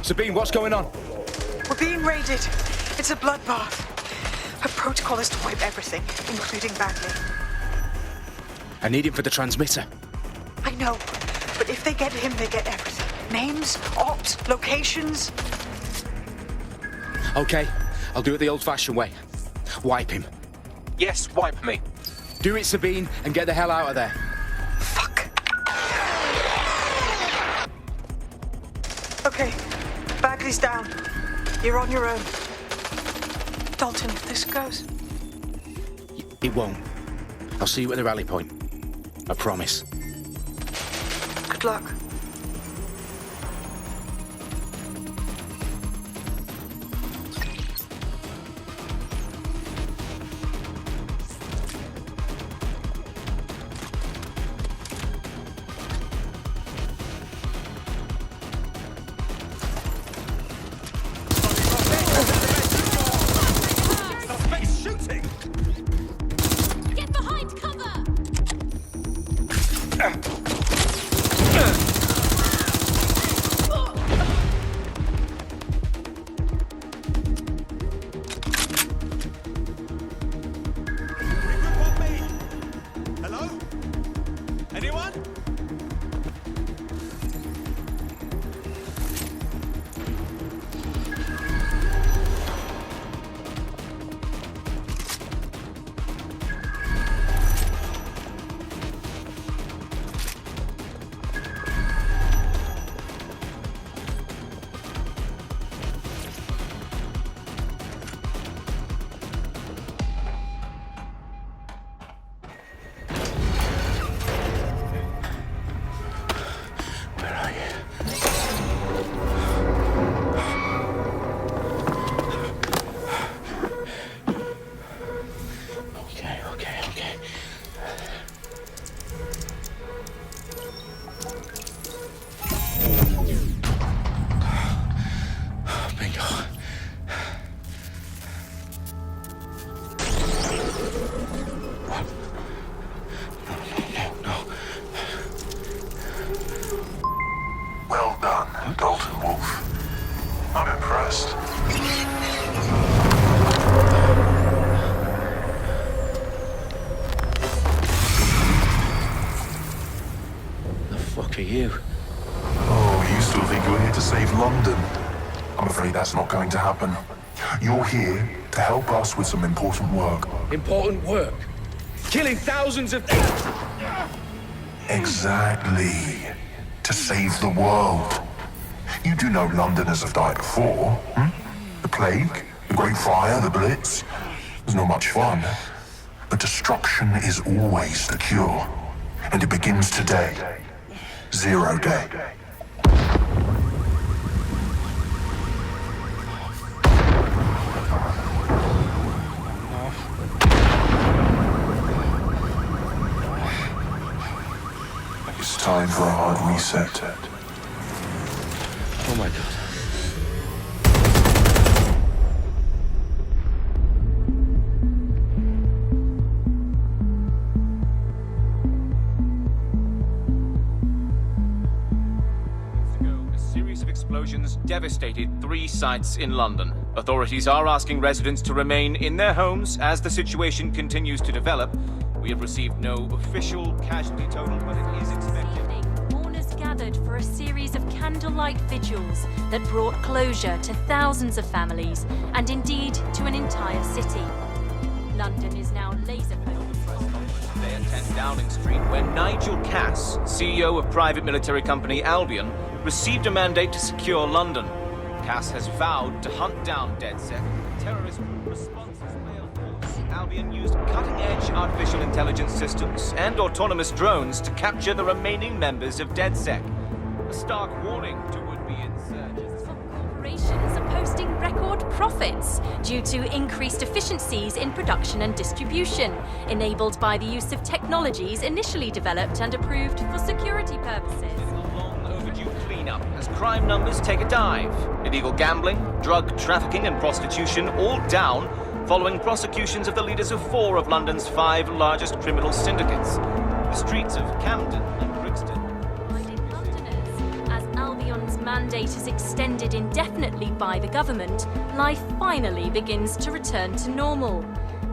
Sabine, what's going on? We're being raided. It's a bloodbath. Her protocol is to wipe everything, including Bagley. I need him for the transmitter. I know, but if they get him, they get everything. Names, ops, locations. Okay, I'll do it the old-fashioned way. Wipe him. Yes, wipe me. Do it, Sabine, and get the hell out of there. Fuck. Okay, Bagley's down. You're on your own. Dalton, if this goes... It won't. I'll see you at the rally point. I promise. Good luck. Get behind cover! Hello? Anyone? Where are you? Okay. Bingo. No. Well done, Dalton Wolf. I'm impressed. The fuck are you? Oh, you still think you're here to save London? I'm afraid that's not going to happen. You're here to help us with some important work. Important work. Killing thousands of... Exactly. To save the world. You do know Londoners have died before, hmm? The Plague, the Great Fire, the Blitz. It was not much fun. But destruction is always the cure. And it begins today. Zero Day. It's time for a hard reset. Oh my god. A series of explosions devastated 3 sites in London. Authorities are asking residents to remain in their homes as the situation continues to develop. We have received no official casualty total, but it is expected. Mourners gathered for a series of candlelight vigils that brought closure to thousands of families and indeed to an entire city. London is now laser focused. Today at 10 Downing Street, where Nigel Cass, CEO of private military company Albion, received a mandate to secure London. Cass has vowed to hunt down DedSec. Terrorist responses failed. Albion used cutting-edge artificial intelligence systems and autonomous drones to capture the remaining members of DedSec. A stark warning to would-be insurgents. Corporations are posting record profits due to increased efficiencies in production and distribution, enabled by the use of technologies initially developed and approved for security purposes. A long overdue cleanup as crime numbers take a dive. Illegal gambling, drug trafficking and prostitution all down following prosecutions of the leaders of 4 of London's 5 largest criminal syndicates. The streets of Camden and Brixton. Londoners, as Albion's mandate is extended indefinitely by the government, life finally begins to return to normal.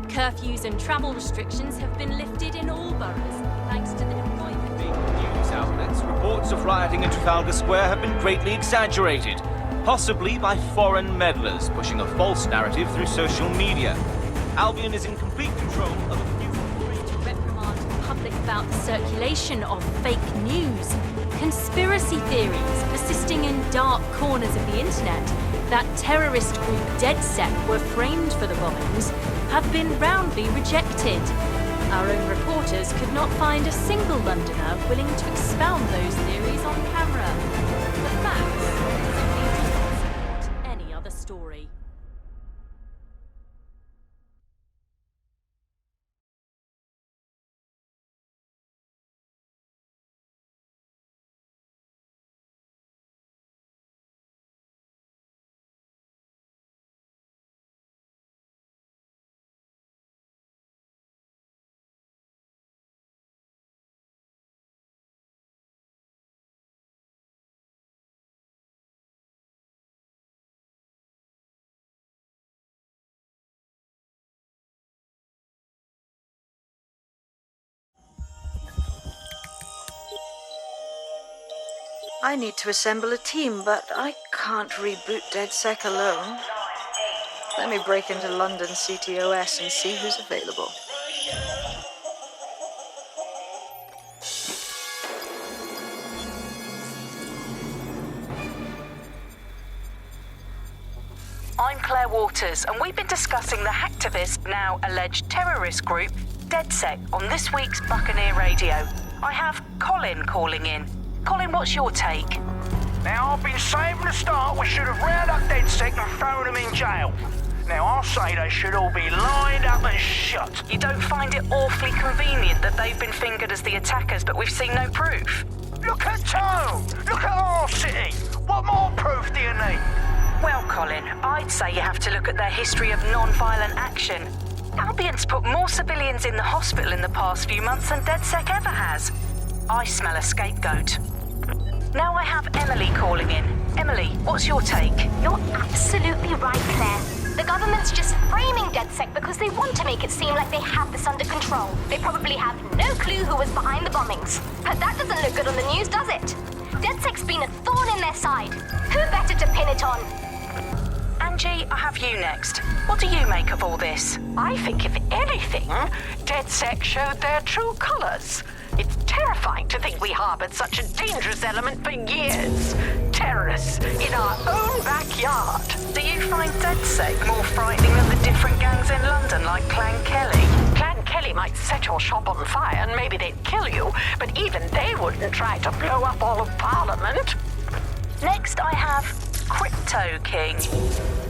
Curfews and travel restrictions have been lifted in all boroughs, thanks to the deployment. News outlets, reports of rioting in Trafalgar Square have been greatly exaggerated, possibly by foreign meddlers pushing a false narrative through social media. Albion is in complete control of a few... To reprimand the public about the circulation of fake news, conspiracy theories persisting in dark corners of the internet that terrorist group DedSec were framed for the bombings have been roundly rejected. Our own reporters could not find a single Londoner willing to expound those theories on camera. The facts simply do not support any other story. I need to assemble a team, but I can't reboot DedSec alone. Let me break into London CTOS and see who's available. I'm Claire Waters, and we've been discussing the hacktivist, now alleged terrorist group, DedSec, on this week's Buccaneer Radio. I have Colin calling in. Colin, what's your take? Now, I've been saying from the start we should have rounded up DedSec and thrown them in jail. Now, I'll say they should all be lined up and shot. You don't find it awfully convenient that they've been fingered as the attackers, but we've seen no proof? Look at Tone! Look at our city! What more proof do you need? Well, Colin, I'd say you have to look at their history of non-violent action. Albion's put more civilians in the hospital in the past few months than DedSec ever has. I smell a scapegoat. Now I have Emily calling in. Emily, what's your take? You're absolutely right, Claire. The government's just framing DedSec because they want to make it seem like they have this under control. They probably have no clue who was behind the bombings. But that doesn't look good on the news, does it? DedSec's been a thorn in their side. Who better to pin it on? Angie, I have you next. What do you make of all this? I think, if anything, DedSec showed their true colors. It's terrifying to think we harbored such a dangerous element for years. Terrorists in our own backyard. Do you find DedSec more frightening than the different gangs in London, like Clan Kelly? Clan Kelly might set your shop on fire and maybe they'd kill you, but even they wouldn't try to blow up all of Parliament. Next, I have Crypto King.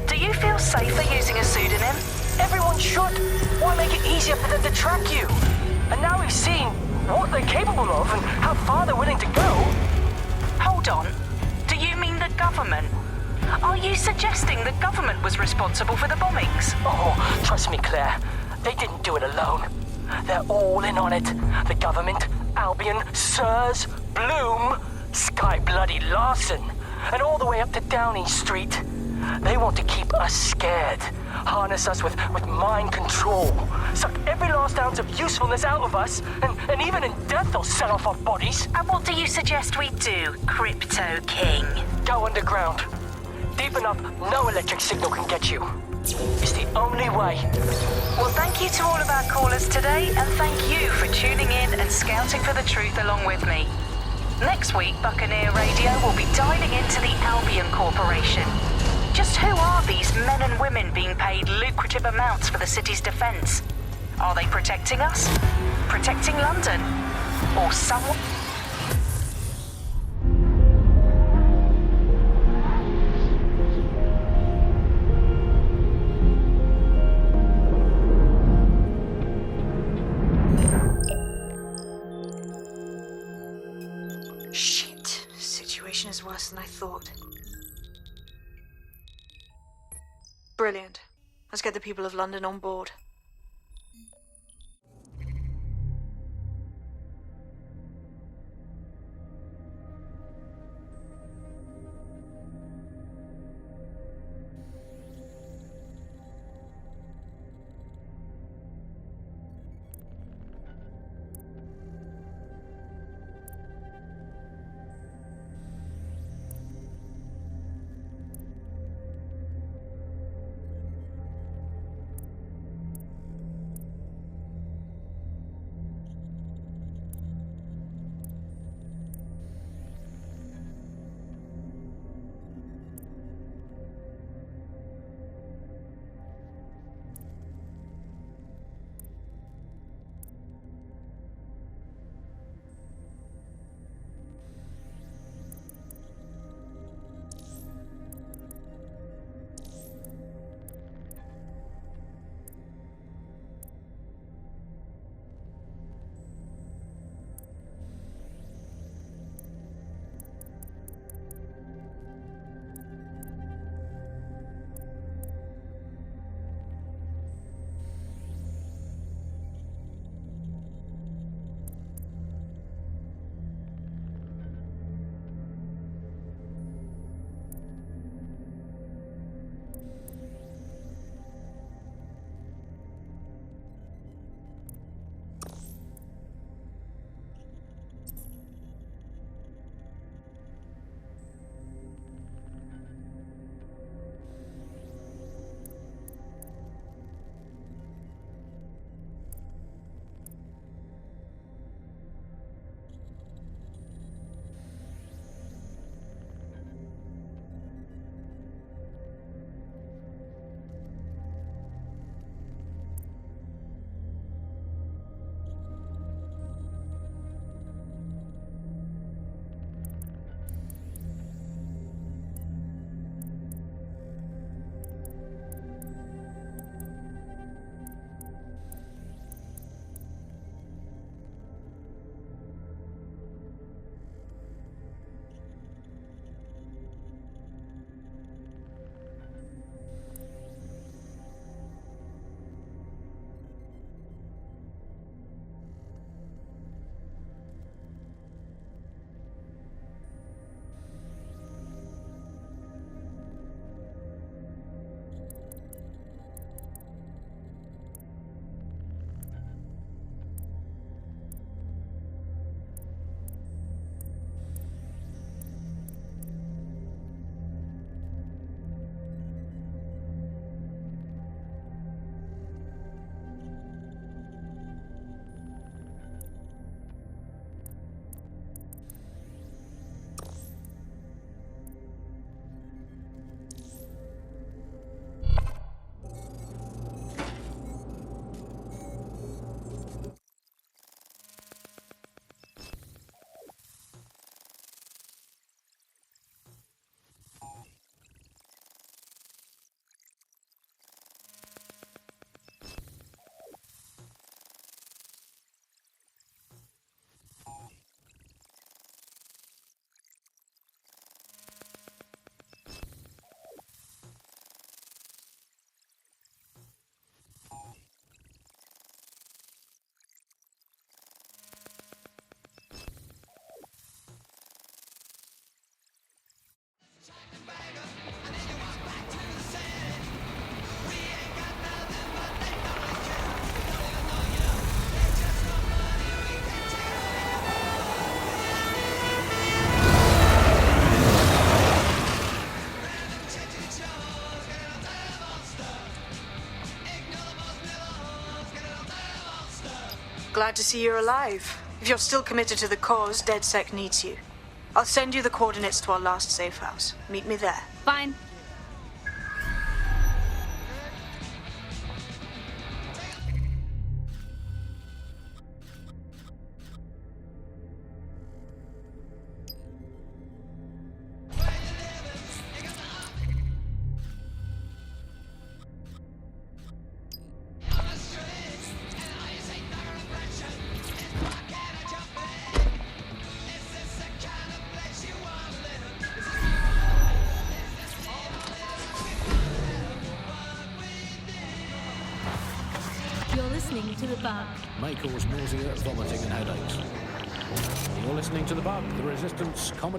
Do you feel safer using a pseudonym? Everyone should. Why make it easier for them to track you? And now we've seen what they're capable of and how far they're willing to go. Hold on. Do you mean the government? Are you suggesting the government was responsible for the bombings? Oh, trust me, Claire. They didn't do it alone. They're all in on it. The government, Albion, Sirs, Bloom, Sky Bloody Larson, and all the way up to Downing Street. They want to keep us scared, harness us with mind control, suck every last ounce of usefulness out of us, and even in death they'll set off our bodies. And what do you suggest we do, Crypto King? Go underground. Deep enough, no electric signal can get you. It's the only way. Well, thank you to all of our callers today, and thank you for tuning in and scouting for the truth along with me. Next week, Buccaneer Radio will be diving into the Albion Corporation. Just who are these men and women being paid lucrative amounts for the city's defence? Are they protecting us? Protecting London? Or someone? Shit. Situation is worse than I thought. Brilliant. Let's get the people of London on board. glad to see you're alive. If you're still committed to the cause, DedSec needs you. I'll send you the coordinates to our last safe house. Meet me there. Fine. You're listening to The Bug. May cause nausea, vomiting, and headaches. You're listening to The Bug, the Resistance comedy.